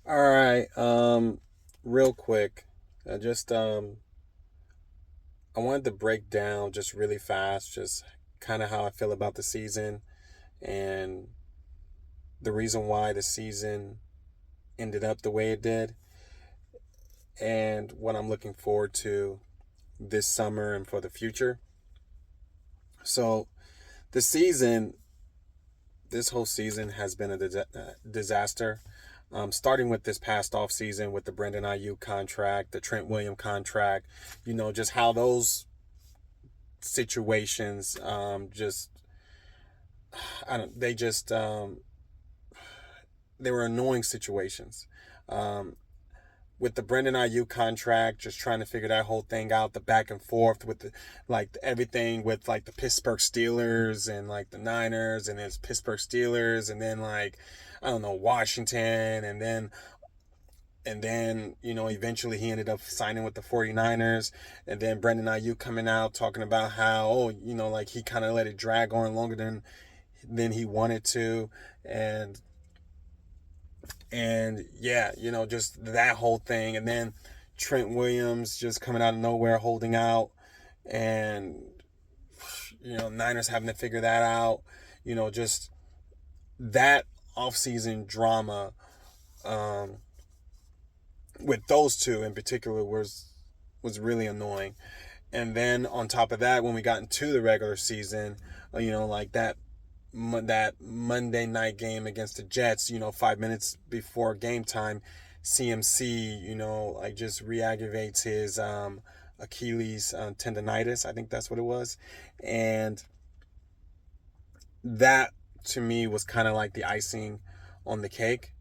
All right. Real quick, just I wanted to break down just really fast, just kind of how I feel about the season and the reason why the season ended up the way it did, and what I'm looking forward to this summer and for the future. So, the season, this whole season has been a disaster. Starting with this past off season with the Brendan Ayuk contract, the Trent Williams contract, just how those situations just I don't they just they were annoying situations. Um, with the Brendan Ayuk contract, just trying to figure that whole thing out, the back and forth with the like everything with like the Pittsburgh Steelers and like the Niners, and then it's Pittsburgh Steelers, and then like I don't know, Washington, and then eventually he ended up signing with the 49ers, and then Brendan Ayuk coming out talking about how, like he kind of let it drag on longer than he wanted to, and yeah, just that whole thing, and then Trent Williams just coming out of nowhere holding out, and Niners having to figure that out, just that offseason drama, um, with those two in particular was really annoying. And then on top of that, when we got into the regular season, like that Monday night game against the Jets, 5 minutes before game time, CMC, like just re-aggravates his Achilles tendonitis. I think that's what it was, and that to me was kind of like the icing on the cake,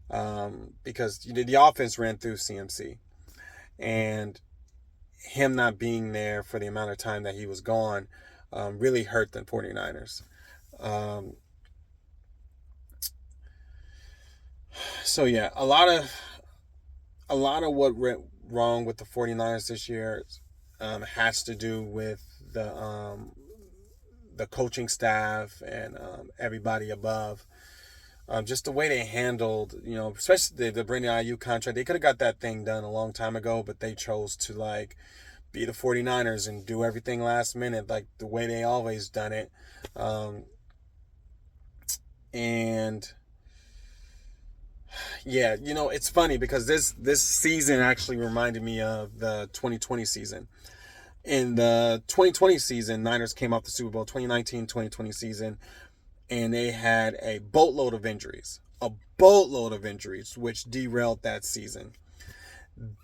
because the offense ran through CMC, and him not being there for the amount of time that he was gone really hurt the 49ers. Um, so yeah, a lot of what went wrong with the 49ers this year has to do with the coaching staff and everybody above. Just the way they handled, especially the Brandon Ayuk contract. They could have got that thing done a long time ago, but they chose to like be the 49ers and do everything last minute, like the way they always done it. Um, and yeah, it's funny because this season actually reminded me of the 2020 season. In the 2020 season, Niners came off the Super Bowl 2019-2020 season, and they had a boatload of injuries. A boatload of injuries, which derailed that season.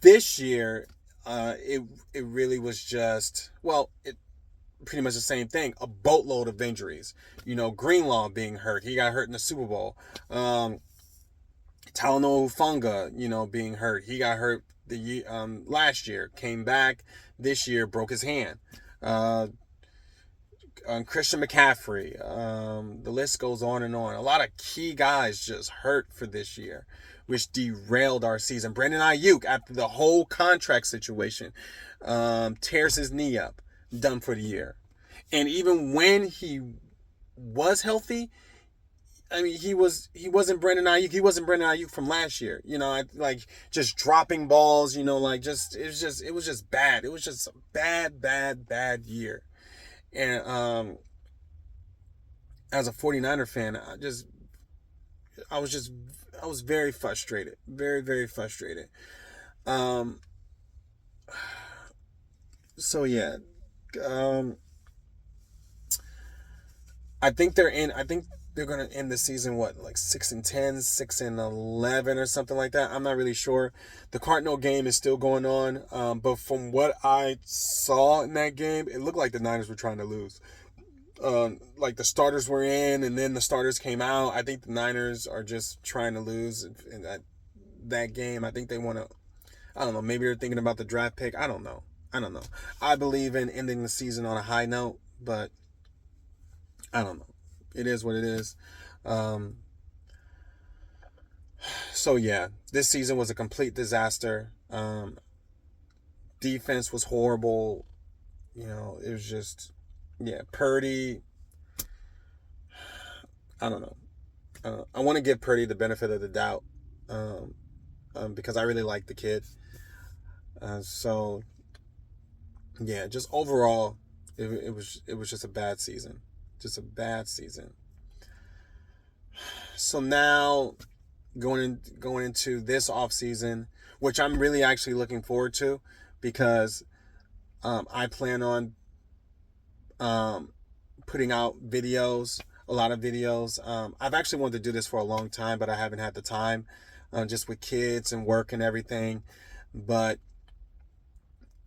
This year, it really was just, well, it pretty much the same thing. A boatload of injuries. Greenlaw being hurt. He got hurt in the Super Bowl. Talanoa Hufanga, being hurt. He got hurt the last year. Came back this year, broke his hand. Uh, Christian McCaffrey. The list goes on and on. A lot of key guys just hurt for this year, which derailed our season. Brandon Ayuk, after the whole contract situation, tears his knee up, done for the year. And even when he was healthy, I mean, he wasn't Brandon Ayuk. He wasn't Brandon Ayuk from last year. Like just dropping balls. Like just it was just bad. It was just a bad year. And as a 49er fan, I was just I was very frustrated, very frustrated. Um, so yeah, um, I think they're gonna end the season what, like 6-10, 6-11, or something like that. I'm not really sure. The Cardinal game is still going on, but from what I saw in that game, it looked like the Niners were trying to lose. Like the starters were in, and then the starters came out. I think the Niners are just trying to lose in that game. I think they want to. I don't know. Maybe they're thinking about the draft pick. I don't know. I don't know. I believe in ending the season on a high note, but I don't know. It is what it is. Um, so yeah, this season was a complete disaster. Defense was horrible. It was just, yeah. Purdy. I don't know. I want to give Purdy the benefit of the doubt. because I really like the kid. So yeah, just overall, it was just a bad season, just a bad season. So now going into this off season, which I'm really actually looking forward to, because I plan on um, putting out videos, a lot of videos. I've actually wanted to do this for a long time, but I haven't had the time, just with kids and work and everything. But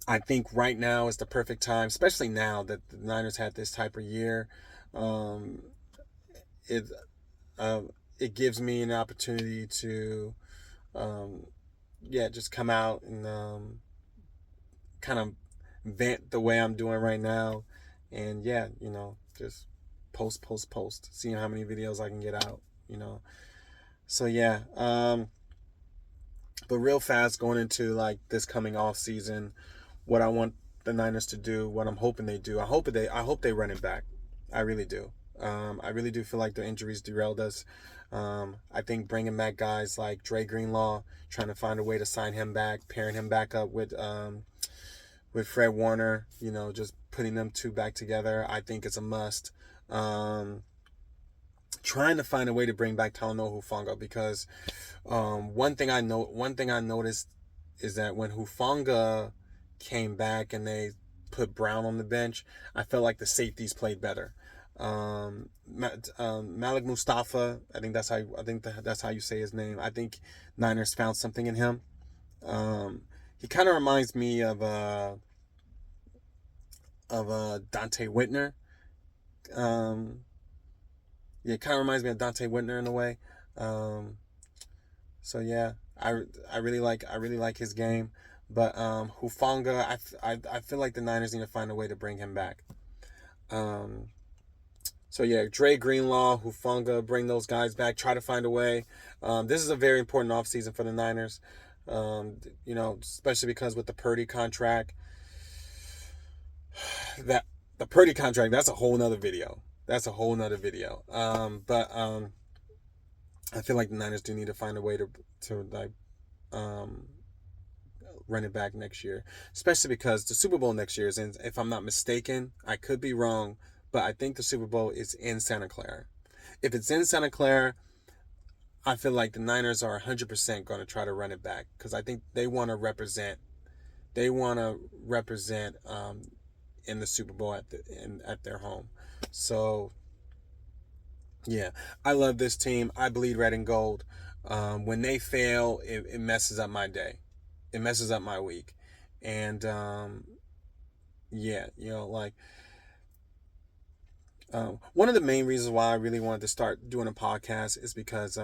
I think right now is the perfect time, especially now that the Niners had this type of year. Um, it uh, it gives me an opportunity to, um, yeah, just come out and kind of vent the way I'm doing right now, and yeah, just post, seeing how many videos I can get out, So yeah, but real fast going into like this coming off season, what I want the Niners to do, what I'm hoping they do. I hope they run it back. I really do. I really do feel like the injuries derailed us. I think bringing back guys like Dre Greenlaw, trying to find a way to sign him back, pairing him back up with Fred Warner, just putting them two back together, I think it's a must. Trying to find a way to bring back Talanoa Hufanga, because one thing I noticed is that when Hufanga came back and they put Brown on the bench, I felt like the safeties played better. Malik Mustafa, that's how you say his name. I think Niners found something in him. He kind of reminds me of Dante Whitner. Yeah, it kind of reminds me of Dante Whitner in a way. So yeah, I really like his game, but Hufanga, I feel like the Niners need to find a way to bring him back. So yeah, Dre Greenlaw, Hufanga, bring those guys back. Try to find a way. This is a very important offseason for the Niners. Especially because with the Purdy contract, that's a whole nother video. That's a whole nother video. But I feel like the Niners do need to find a way to like run it back next year, especially because the Super Bowl next year is in, if I'm not mistaken, I could be wrong, but I think the Super Bowl is in Santa Clara. If it's in Santa Clara, I feel like the Niners are 100% going to try to run it back, because I think they want to represent. They want to represent in the Super Bowl at their home. So yeah, I love this team. I bleed red and gold. When they fail, it messes up my day. It messes up my week. And yeah, like one of the main reasons why I really wanted to start doing a podcast is because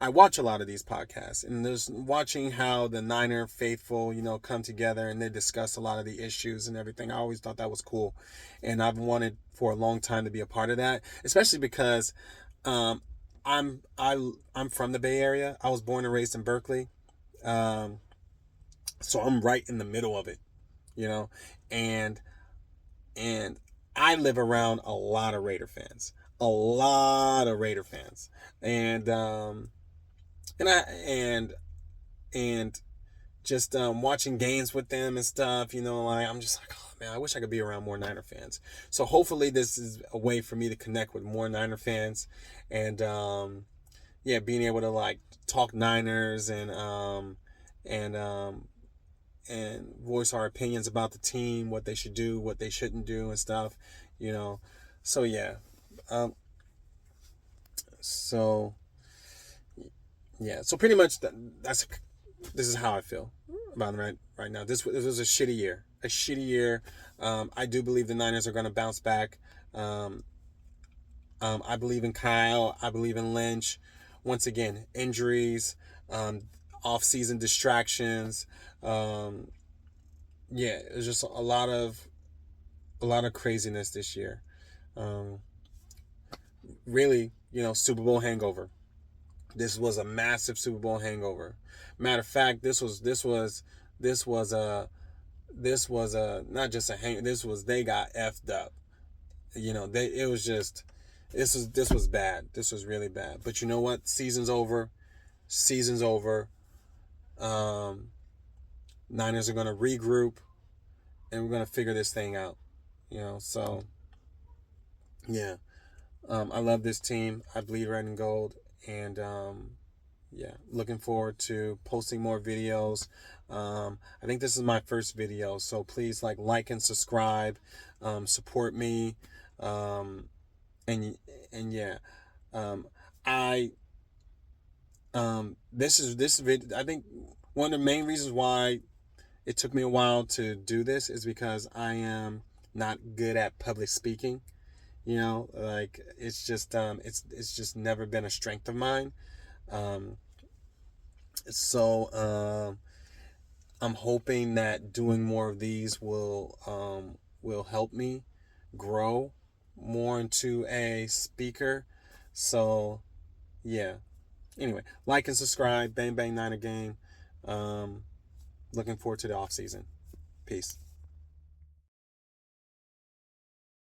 I watch a lot of these podcasts, and there's watching how the Niner faithful, come together and they discuss a lot of the issues and everything. I always thought that was cool, and I've wanted for a long time to be a part of that, especially because um, I'm from the Bay Area. I was born and raised in Berkeley, so I'm right in the middle of it, and and I live around a lot of Raider fans, and and I and just watching games with them and stuff, like I'm just like, oh man, I wish I could be around more Niner fans. So hopefully this is a way for me to connect with more Niner fans, and yeah, being able to like talk Niners and and voice our opinions about the team, what they should do, what they shouldn't do, and stuff, So yeah, um, so yeah, so pretty much this is how I feel about them right now. This was a shitty year, I do believe the Niners are going to bounce back. I believe in Kyle. I believe in Lynch. Once again, injuries, off-season distractions. Yeah, it's just a lot of craziness this year. Really, Super Bowl hangover. This was a massive Super Bowl hangover. Matter of fact, this was a not just a hang. They got effed up. It was just this was bad. This was really bad. But you know what? Season's over. Season's over. Niners are going to regroup, and we're going to figure this thing out. So yeah, I love this team. I bleed red and gold, and yeah, looking forward to posting more videos. I think this is my first video, so please like and subscribe, support me, and yeah, I this video. I think one of the main reasons why it took me a while to do this is because I am not good at public speaking. It's just it's just never been a strength of mine. Um, so I'm hoping that doing more of these will help me grow more into a speaker. So yeah. Anyway, like and subscribe. Bang Bang Niner Game. Looking forward to the off season. Peace.